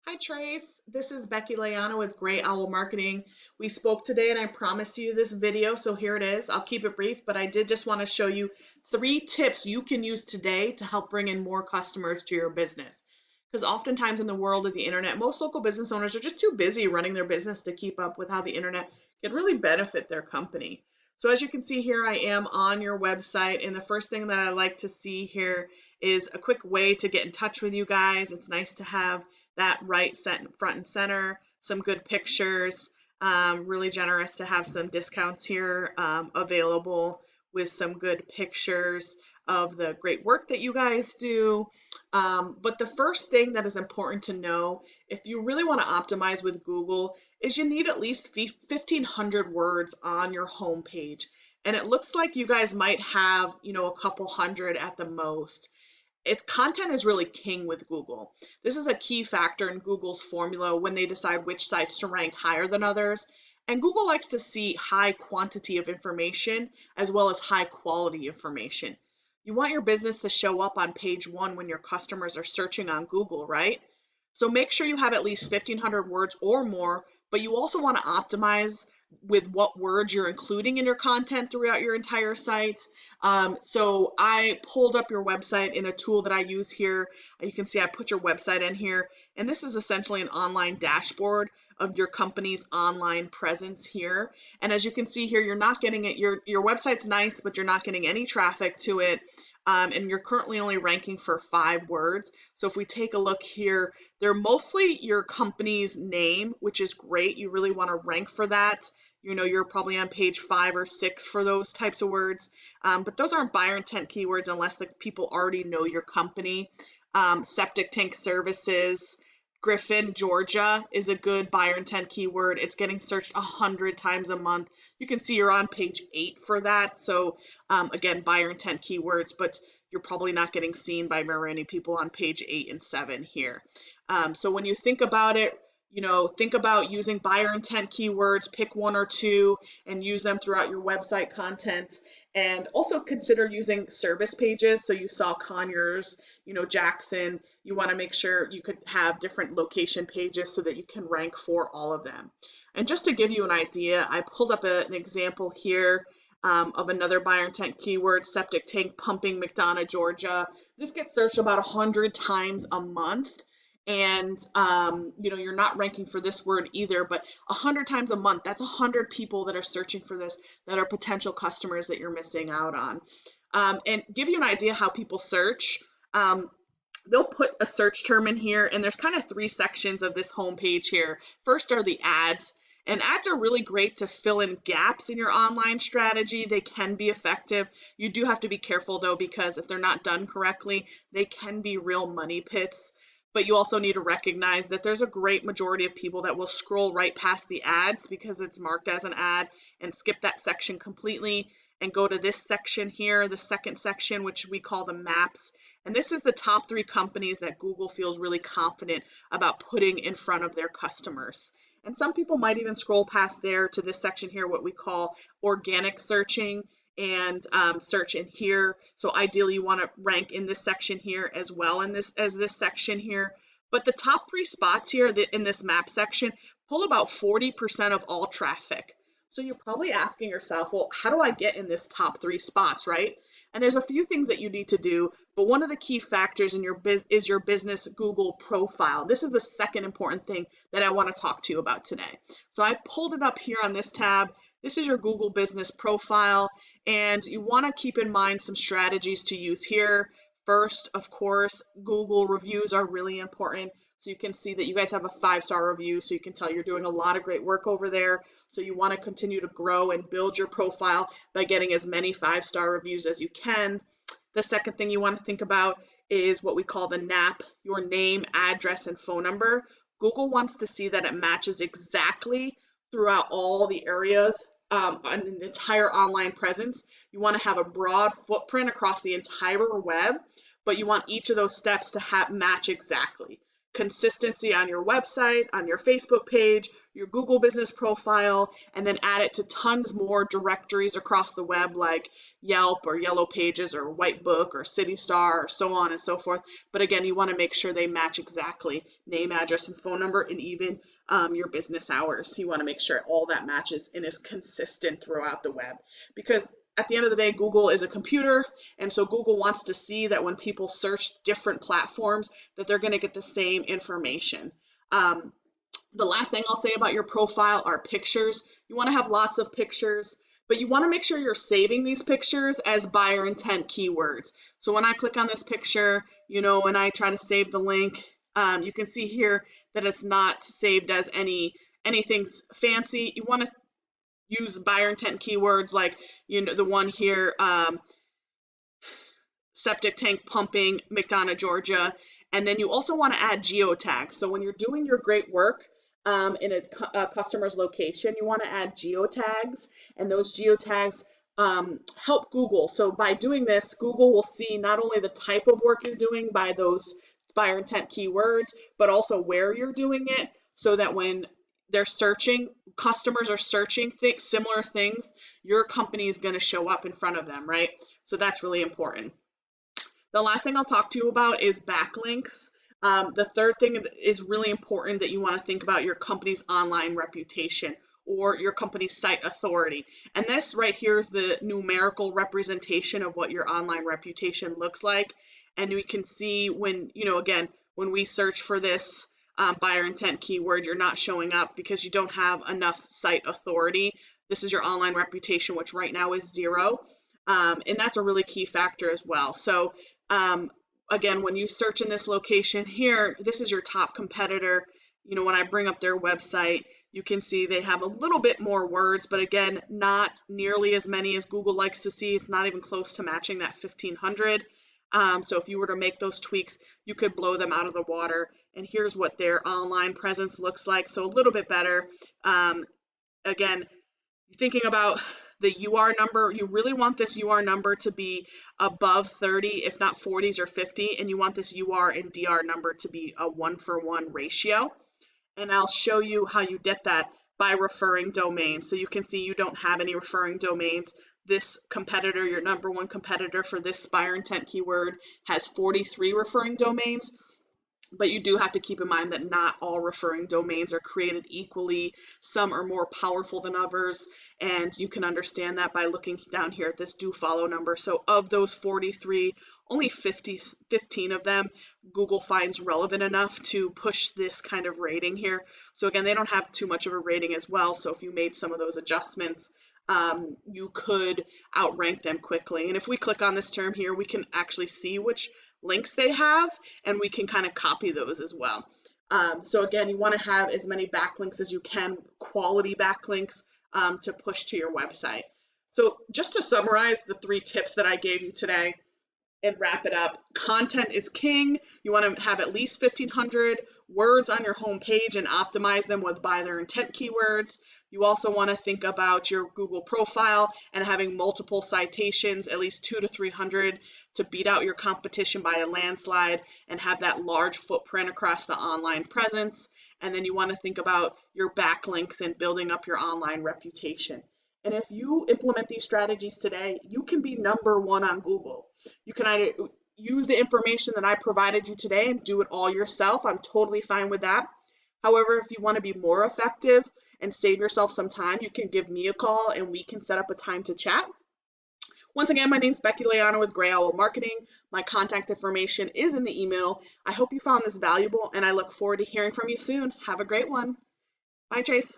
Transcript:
Hi Trace, this is Becky with Gray Owl Marketing. We spoke today and I promised you this video, so here it is. I'll keep it brief, but I did just want to show you 3 tips you can use today to help bring in more customers to your business. Because oftentimes in the world of the internet, most local business owners are just too busy running their business to keep up with how the internet can really benefit their company. So as you can see here, I am on your website, and the first thing that I like to see here is a quick way to get in touch with you guys. It's nice to have that right set in front and center, some good pictures, really generous to have some discounts here available with some good pictures of the great work that you guys do. But the first thing that is important to know if you really want to optimize with Google is you need at least 1,500 words on your homepage. And it looks like you guys might have, a couple hundred at the most. Its content is really king with Google. This is a key factor in Google's formula when they decide which sites to rank higher than others. And Google likes to see high quantity of information as well as high quality information. You want your business to show up on page 1 when your customers are searching on Google, right? So make sure you have at least 1,500 words or more, but you also want to optimize with what words you're including in your content throughout your entire site. So I pulled up your website in a tool that I use here. You can see I put your website in here, and this is essentially an online dashboard of your company's online presence here. And as you can see here, you're not getting it. Your website's nice, but you're not getting any traffic to it. And you're currently only ranking for 5 words. So if we take a look here, they're mostly your company's name, which is great. You really want to rank for that. You're probably on page 5 or 6 for those types of words. But those aren't buyer intent keywords unless the people already know your company. Septic tank services, Griffin, Georgia is a good buyer intent keyword. It's getting searched 100 times a month. You can see you're on page 8 for that. So again, buyer intent keywords, but you're probably not getting seen by very many people on page 8 and 7 here. So when you think about it, think about using buyer intent keywords, pick 1 or 2 and use them throughout your website content. And also consider using service pages. So you saw Conyers, Jackson. You want to make sure you could have different location pages so that you can rank for all of them. And just to give you an idea, I pulled up an example here of another buyer intent keyword, septic tank pumping, McDonough, Georgia. This gets searched about 100 times a month. And you're not ranking for this word either, but 100 times a month, that's 100 people that are searching for this that are potential customers that you're missing out on. And give you an idea how people search. They'll put a search term in here, and there's kind of 3 sections of this homepage here. First are the ads. And ads are really great to fill in gaps in your online strategy. They can be effective. You do have to be careful though, because if they're not done correctly, they can be real money pits. But you also need to recognize that there's a great majority of people that will scroll right past the ads because it's marked as an ad and skip that section completely and go to this section here, the second section, which we call the maps. And this is the top 3 companies that Google feels really confident about putting in front of their customers. And some people might even scroll past there to this section here, what we call organic searching, and search in here. So ideally you want to rank in this section here as well as this section here. But the top 3 spots here in this map section pull about 40% of all traffic. So you're probably asking yourself, well, how do I get in this top 3 spots, right? And there's a few things that you need to do, but one of the key factors in your is your business Google profile. This is the second important thing that I want to talk to you about today. So I pulled it up here on this tab. This is your Google business profile, and you want to keep in mind some strategies to use here. First, of course, Google reviews are really important. So you can see that you guys have a 5-star review, so you can tell you're doing a lot of great work over there. So you want to continue to grow and build your profile by getting as many 5-star reviews as you can. The second thing you want to think about is what we call the NAP, your name, address, and phone number. Google wants to see that it matches exactly throughout all the areas on an entire online presence. You want to have a broad footprint across the entire web, but you want each of those steps to match exactly. consistency on your website, on your Facebook page, your Google business profile, and then add it to tons more directories across the web like Yelp or Yellow Pages or Whitebook or CityStar or so on and so forth. But again, you want to make sure they match exactly name, address, and phone number, and even your business hours. You want to make sure all that matches and is consistent throughout the web, because at the end of the day, Google is a computer, and so Google wants to see that when people search different platforms, that they're going to get the same information. The last thing I'll say about your profile are pictures. You want to have lots of pictures, but you want to make sure you're saving these pictures as buyer intent keywords. So when I click on this picture, when I try to save the link, you can see here that it's not saved as anything fancy. You want to use buyer intent keywords like, the one here, septic tank pumping, McDonough, Georgia. And then you also want to add geotags. So when you're doing your great work in a customer's location, you want to add geotags, and those geotags help Google. So by doing this, Google will see not only the type of work you're doing by those buyer intent keywords, but also where you're doing it, so that when they're searching, customers are searching similar things, your company is going to show up in front of them, right? So that's really important. The last thing I'll talk to you about is backlinks. The third thing is really important, that you want to think about your company's online reputation or your company's site authority. And this right here is the numerical representation of what your online reputation looks like. And we can see when, again, when we search for this buyer intent keyword, you're not showing up because you don't have enough site authority. This is your online reputation, which right now is 0. And that's a really key factor as well. So again, when you search in this location here, this is your top competitor. When I bring up their website, you can see they have a little bit more words, but again, not nearly as many as Google likes to see. It's not even close to matching that 1,500. So if you were to make those tweaks, you could blow them out of the water. And here's what their online presence looks like. So a little bit better. Again, thinking about the UR number, you really want this UR number to be above 30, if not 40s or 50, and you want this UR and DR number to be a 1-for-1 ratio. And I'll show you how you get that by referring domains. So you can see you don't have any referring domains. This competitor, your number one competitor for this buyer intent keyword, has 43 referring domains. But you do have to keep in mind that not all referring domains are created equally. Some are more powerful than others, and you can understand that by looking down here at this do follow number. So of those 43, only 15 of them Google finds relevant enough to push this kind of rating here. So again, they don't have too much of a rating as well. So if you made some of those adjustments, you could outrank them quickly. And if we click on this term here, we can actually see which links they have, and we can kind of copy those as well. So again, you want to have as many backlinks as you can, quality backlinks, to push to your website. So just to summarize the 3 tips that I gave you today and wrap it up, content is king. You want to have at least 1,500 words on your home page and optimize them with buyer intent keywords. You also want to think about your Google profile and having multiple citations, at least 200 to 300, to beat out your competition by a landslide and have that large footprint across the online presence. And then you want to think about your backlinks and building up your online reputation. And if you implement these strategies today, you can be number 1 on Google. You can either use the information that I provided you today and do it all yourself. I'm totally fine with that. However, if you want to be more effective and save yourself some time, you can give me a call and we can set up a time to chat. Once again, my name is Becky Leano with Gray Owl Marketing. My contact information is in the email. I hope you found this valuable, and I look forward to hearing from you soon. Have a great one. Bye, Chase.